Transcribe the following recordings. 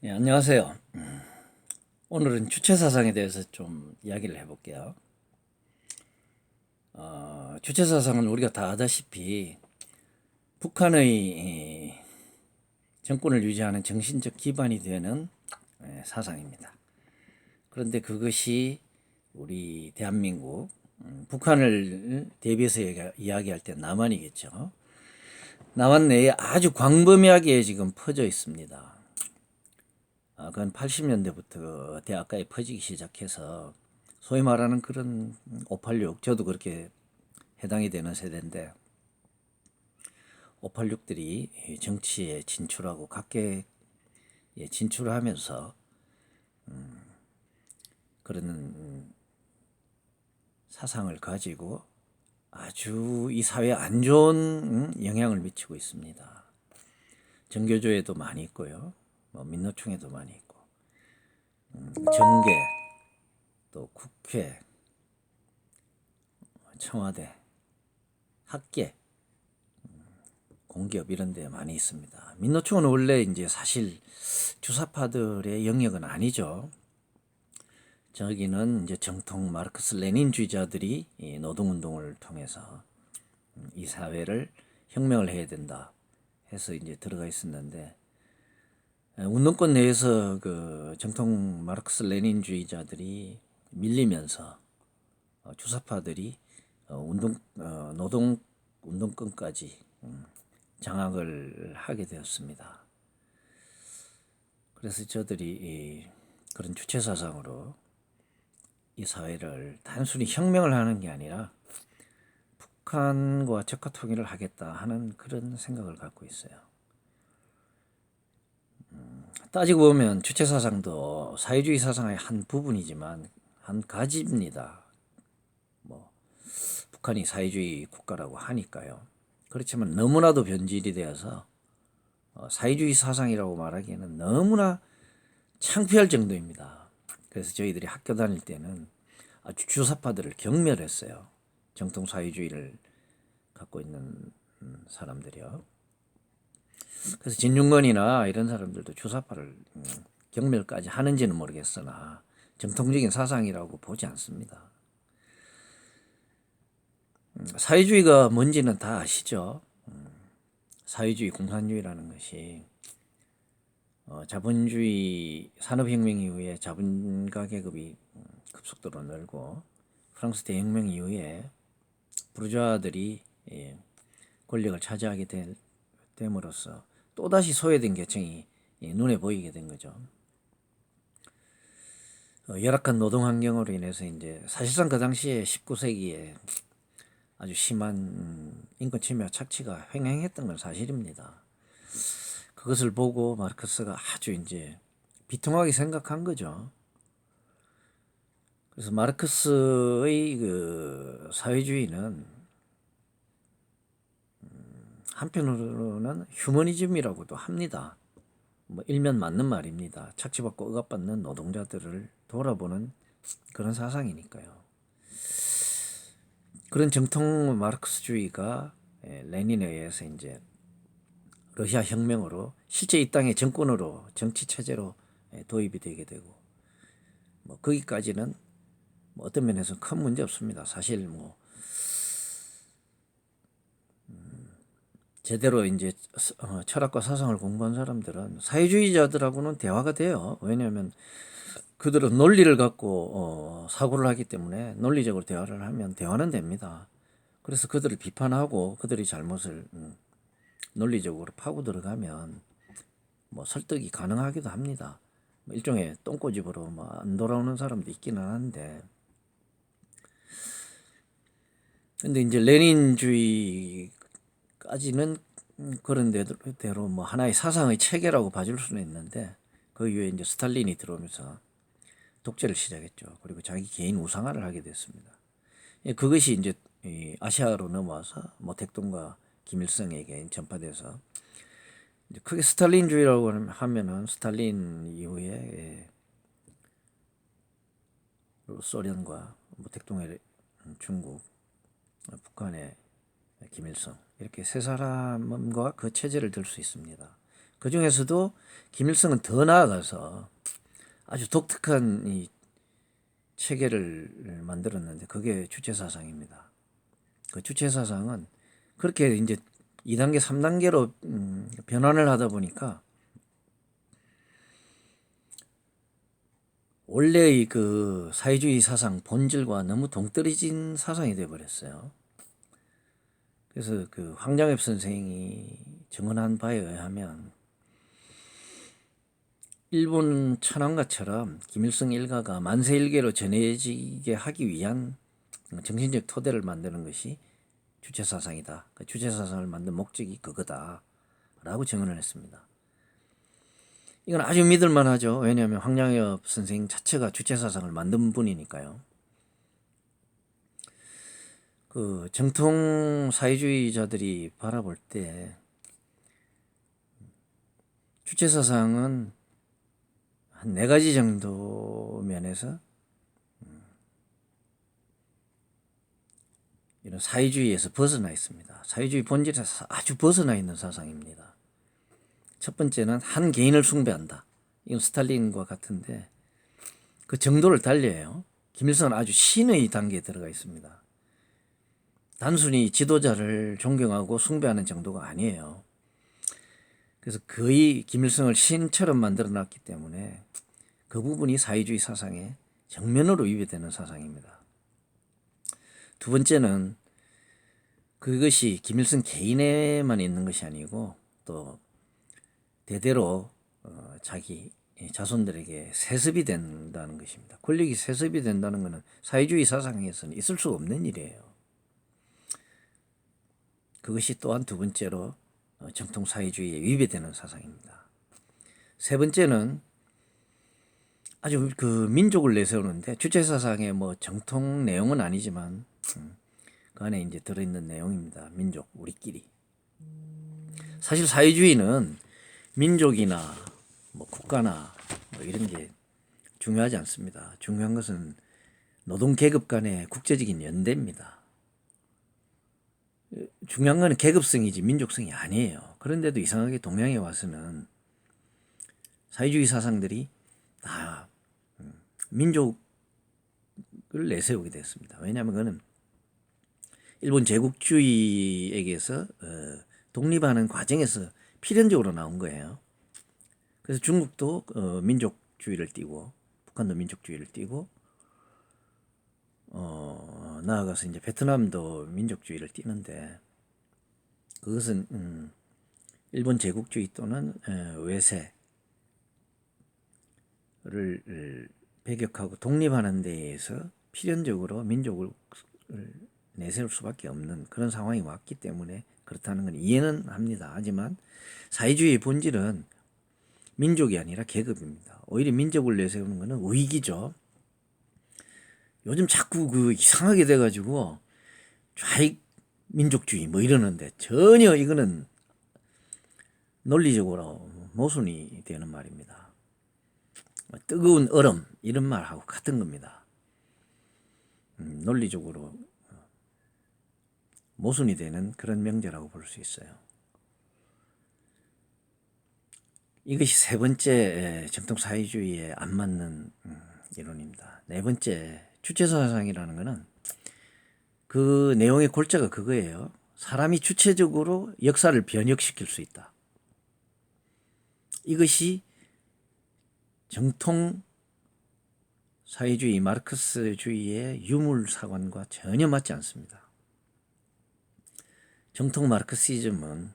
예, 안녕하세요. 오늘은 주체사상에 대해서 좀 이야기를 해볼게요. 주체사상은 우리가 다 아다시피 북한의 정권을 유지하는 정신적 기반이 되는 사상입니다. 그런데 그것이 우리 대한민국, 북한을 대비해서 이야기할 때 남한이겠죠. 남한 내에 아주 광범위하게 지금 퍼져 있습니다. 그건 80년대부터 대학가에 퍼지기 시작해서 소위 말하는 그런 586, 저도 그렇게 해당이 되는 세대인데 586들이 정치에 진출하고 각계에 진출하면서 그런 사상을 가지고 아주 이 사회에 안 좋은 영향을 미치고 있습니다. 정교조에도 많이 있고요. 뭐 민노총에도 많이 있고 정계, 또 국회, 청와대, 학계, 공기업 이런 데 많이 있습니다. 민노총은 원래 이제 사실 주사파들의 영역은 아니죠. 저기는 이제 정통 마르크스 레닌주의자들이 이 노동운동을 통해서 이 사회를 혁명을 해야 된다 해서 이제 들어가 있었는데 운동권 내에서 그 정통 마르크스 레닌주의자들이 밀리면서 주사파들이 노동 운동권까지 장악을 하게 되었습니다. 그래서 저들이 그런 주체 사상으로 이 사회를 단순히 혁명을 하는 게 아니라 북한과 적화 통일을 하겠다 하는 그런 생각을 갖고 있어요. 따지고 보면 주체 사상도 사회주의 사상의 한 부분이지만 한 가지입니다. 뭐 북한이 사회주의 국가라고 하니까요. 그렇지만 너무나도 변질이 되어서 사회주의 사상이라고 말하기에는 너무나 창피할 정도입니다. 그래서 저희들이 학교 다닐 때는 아주 주사파들을 경멸했어요. 정통 사회주의를 갖고 있는 사람들이요. 그래서 진중권이나 이런 사람들도 주사파를 경멸까지 하는지는 모르겠으나 정통적인 사상이라고 보지 않습니다. 사회주의가 뭔지는 다 아시죠? 사회주의, 공산주의라는 것이 자본주의 산업혁명 이후에 자본가 계급이 급속도로 늘고 프랑스 대혁명 이후에 부르주아들이 권력을 차지하게 됨으로써 또다시 소외된 계층이 눈에 보이게 된 거죠. 열악한 노동 환경으로 인해서 이제 사실상 그 당시에 19세기에 아주 심한 인권 침해와 착취가 횡행했던 건 사실입니다. 그것을 보고 마르크스가 아주 이제 비통하게 생각한 거죠. 그래서 마르크스의 그 사회주의는 한편으로는 휴머니즘이라고도 합니다. 뭐 일면 맞는 말입니다. 착취받고 억압받는 노동자들을 돌아보는 그런 사상이니까요. 그런 정통 마르크스주의가 레닌에 의해서 이제 러시아 혁명으로 실제 이 땅의 정권으로 정치 체제로 도입이 되게 되고 뭐 거기까지는 뭐 어떤 면에서 큰 문제 없습니다. 사실 뭐 제대로 이제 철학과 사상을 공부한 사람들은 사회주의자들하고는 대화가 돼요. 왜냐하면 그들은 논리를 갖고 사고를 하기 때문에 논리적으로 대화를 하면 대화는 됩니다. 그래서 그들을 비판하고 그들의 잘못을 논리적으로 파고 들어가면 뭐 설득이 가능하기도 합니다. 뭐 일종의 똥꼬집으로 뭐 안 돌아오는 사람도 있기는 한데, 근데 이제 레닌주의까지는 그런 대로 뭐 하나의 사상의 체계라고 봐줄 수는 있는데 그 이후에 이제 스탈린이 들어오면서 독재를 시작했죠. 그리고 자기 개인 우상화를 하게 됐습니다. 그것이 이제 아시아로 넘어와서 모택동과 김일성에게 전파돼서 이제 크게 스탈린주의라고 하면은 스탈린 이후에 소련과 모택동의 중국, 북한의 김일성 이렇게 세 사람과 그 체제를 들 수 있습니다. 그 중에서도 김일성은 더 나아가서 아주 독특한 이 체계를 만들었는데 그게 주체사상입니다. 그 주체사상은 그렇게 이제 2단계, 3단계로 변환을 하다 보니까 원래의 그 사회주의 사상 본질과 너무 동떨어진 사상이 되어버렸어요. 그래서 그 황장엽 선생이 증언한 바에 의하면 일본 천황가처럼 김일성 일가가 만세일계로 전해지게 하기 위한 정신적 토대를 만드는 것이 주체사상이다. 그 주체사상을 만든 목적이 그거다. 라고 증언을 했습니다. 이건 아주 믿을만 하죠. 왜냐하면 황장엽 선생 자체가 주체사상을 만든 분이니까요. 그 정통 사회주의자들이 바라볼 때 주체사상은 한 4가지 정도 면에서 이런 사회주의에서 벗어나 있습니다. 사회주의 본질에서 아주 벗어나 있는 사상입니다. 첫 번째는 한 개인을 숭배한다. 이건 스탈린과 같은데 그 정도를 달리해요. 김일성은 아주 신의 단계에 들어가 있습니다. 단순히 지도자를 존경하고 숭배하는 정도가 아니에요. 그래서 거의 김일성을 신처럼 만들어놨기 때문에 그 부분이 사회주의 사상의 정면으로 위배되는 사상입니다. 두 번째는 그것이 김일성 개인에만 있는 것이 아니고 또 대대로 자기 자손들에게 세습이 된다는 것입니다. 권력이 세습이 된다는 것은 사회주의 사상에서는 있을 수 없는 일이에요. 그것이 또한 두 번째로 정통 사회주의에 위배되는 사상입니다. 세 번째는 아주 그 민족을 내세우는데 주체사상의 뭐 정통 내용은 아니지만 그 안에 이제 들어있는 내용입니다. 민족, 우리끼리. 사실 사회주의는 민족이나 뭐 국가나 뭐 이런 게 중요하지 않습니다. 중요한 것은 노동계급 간의 국제적인 연대입니다. 중요한 건 계급성이지 민족성이 아니에요. 그런데도 이상하게 동양에 와서는 사회주의 사상들이 다 민족을 내세우게 됐습니다. 왜냐하면 그거는 일본 제국주의에게서 독립하는 과정에서 필연적으로 나온 거예요. 그래서 중국도 민족주의를 띠고 북한도 민족주의를 띠고 나아가서 이제 베트남도 민족주의를 띠는데 그것은 일본 제국주의 또는 외세를 배격하고 독립하는 데에서 필연적으로 민족을 내세울 수밖에 없는 그런 상황이 왔기 때문에 그렇다는 건 이해는 합니다. 하지만 사회주의의 본질은 민족이 아니라 계급입니다. 오히려 민족을 내세우는 것은 의익이죠. 요즘 자꾸 그 이상하게 돼가지고 좌익 민족주의 뭐 이러는데 전혀 이거는 논리적으로 모순이 되는 말입니다. 뜨거운 얼음 이런 말하고 같은 겁니다. 논리적으로 모순이 되는 그런 명제라고 볼 수 있어요. 이것이 세 번째 정통 사회주의에 안 맞는 이론입니다. 네 번째 주체사상이라는 것은 그 내용의 골자가 그거예요. 사람이 주체적으로 역사를 변혁시킬 수 있다. 이것이 정통 사회주의 마르크스주의의 유물사관과 전혀 맞지 않습니다. 정통 마르크시즘은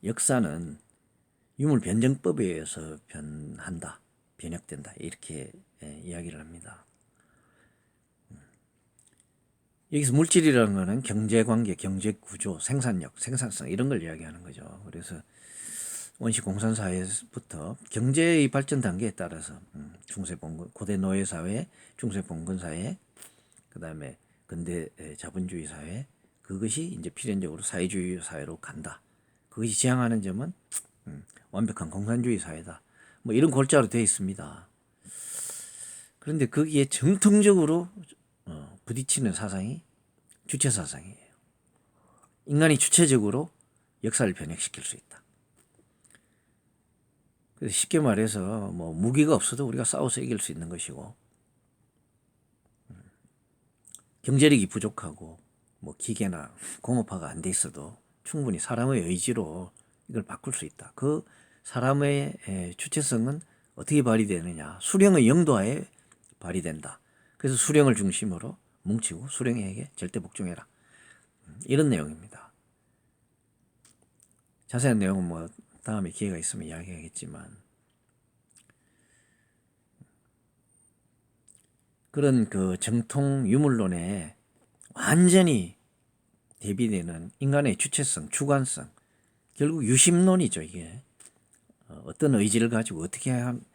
역사는 유물 변정법에 의해서 변한다, 변혁된다 이렇게 이야기를 합니다. 여기서 물질이라는 것은 경제관계, 경제구조, 생산력, 생산성 이런 걸 이야기하는 거죠. 그래서 원시 공산사회부터 경제의 발전 단계에 따라서 중세봉건, 고대 노예사회, 중세봉건사회, 그 다음에 근대 자본주의 사회 그것이 이제 필연적으로 사회주의 사회로 간다. 그것이 지향하는 점은 완벽한 공산주의 사회다. 뭐 이런 골자로 되어 있습니다. 그런데 거기에 정통적으로 부딪히는 사상이 주체사상이에요. 인간이 주체적으로 역사를 변혁시킬 수 있다. 그래서 쉽게 말해서 뭐 무기가 없어도 우리가 싸워서 이길 수 있는 것이고, 경제력이 부족하고 뭐 기계나 공업화가 안 돼 있어도 충분히 사람의 의지로 이걸 바꿀 수 있다. 그 사람의 주체성은 어떻게 발휘되느냐? 수령의 영도하에 발휘된다. 그래서 수령을 중심으로 뭉치고 수령에게 절대 복종해라. 이런 내용입니다. 자세한 내용은 뭐 다음에 기회가 있으면 이야기하겠지만, 그런 그 정통 유물론에 완전히 대비되는 인간의 주체성, 주관성, 결국 유심론이죠. 이게 어떤 의지를 가지고 어떻게 하면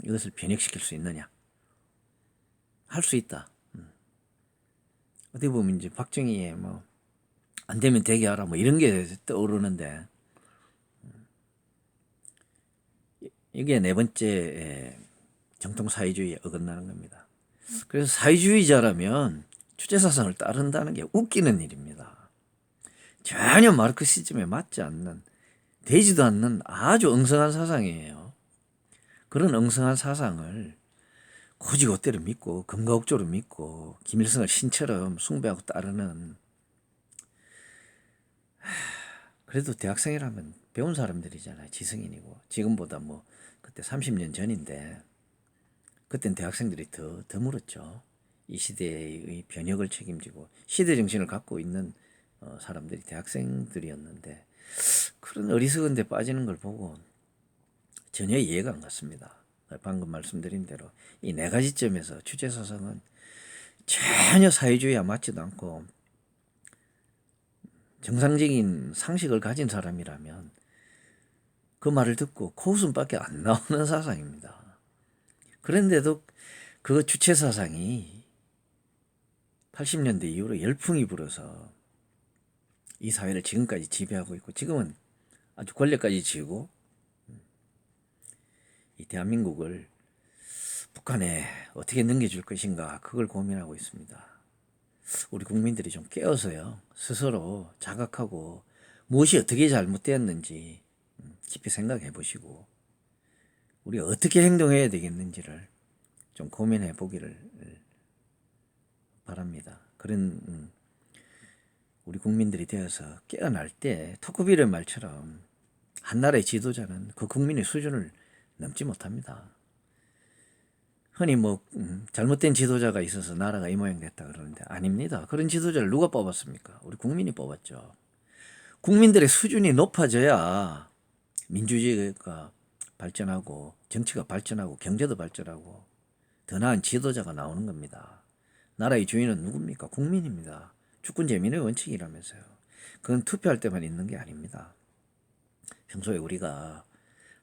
이것을 변혁시킬 수 있느냐, 할 수 있다. 어떻게 보면 이제 박정희의 뭐 안 되면 되게 하라 뭐 이런 게 떠오르는데, 이게 네 번째 정통 사회주의에 어긋나는 겁니다. 그래서 사회주의자라면 주체사상을 따른다는 게 웃기는 일입니다. 전혀 마르크시즘에 맞지 않는, 되지도 않는 아주 엉성한 사상이에요. 그런 엉성한 사상을 고지고대로 믿고 금가옥조로 믿고 김일성을 신처럼 숭배하고 따르는, 그래도 대학생이라면 배운 사람들이잖아요. 지성인이고. 지금보다 뭐 그때 30년 전인데 그땐 대학생들이 더 드물었죠. 이 시대의 변혁을 책임지고 시대 정신을 갖고 있는 사람들이 대학생들이었는데, 그런 어리석은 데 빠지는 걸 보고 전혀 이해가 안 갔습니다. 방금 말씀드린 대로 이 네 가지 점에서 주체사상은 전혀 사회주의와 맞지도 않고, 정상적인 상식을 가진 사람이라면 그 말을 듣고 코웃음밖에 안 나오는 사상입니다. 그런데도 그 주체사상이 80년대 이후로 열풍이 불어서 이 사회를 지금까지 지배하고 있고, 지금은 아주 권력까지 쥐고 이 대한민국을 북한에 어떻게 넘겨줄 것인가, 그걸 고민하고 있습니다. 우리 국민들이 좀 깨어서요, 스스로 자각하고 무엇이 어떻게 잘못되었는지 깊이 생각해 보시고 우리가 어떻게 행동해야 되겠는지를 좀 고민해 보기를 바랍니다. 그런 우리 국민들이 되어서 깨어날 때 토크비의 말처럼 한 나라의 지도자는 그 국민의 수준을 넘지 못합니다. 흔히 뭐 잘못된 지도자가 있어서 나라가 이 모양 됐다 그러는데, 아닙니다. 그런 지도자를 누가 뽑았습니까? 우리 국민이 뽑았죠. 국민들의 수준이 높아져야 민주주의가 발전하고 정치가 발전하고 경제도 발전하고 더 나은 지도자가 나오는 겁니다. 나라의 주인은 누굽니까? 국민입니다. 주권 재민의 원칙이라면서요. 그건 투표할 때만 있는 게 아닙니다. 평소에 우리가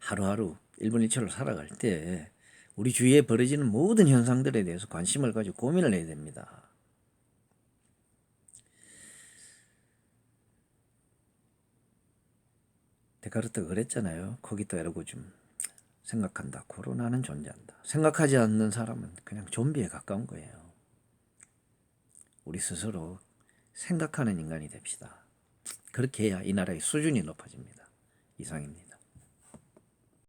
하루하루 1분 1초를 살아갈 때 우리 주위에 벌어지는 모든 현상들에 대해서 관심을 가지고 고민을 해야 됩니다. 데카르트가 그랬잖아요. 코기토 에르고 줌. 생각한다. 고로 나는 존재한다. 생각하지 않는 사람은 그냥 좀비에 가까운 거예요. 우리 스스로 생각하는 인간이 됩시다. 그렇게 해야 이 나라의 수준이 높아집니다. 이상입니다.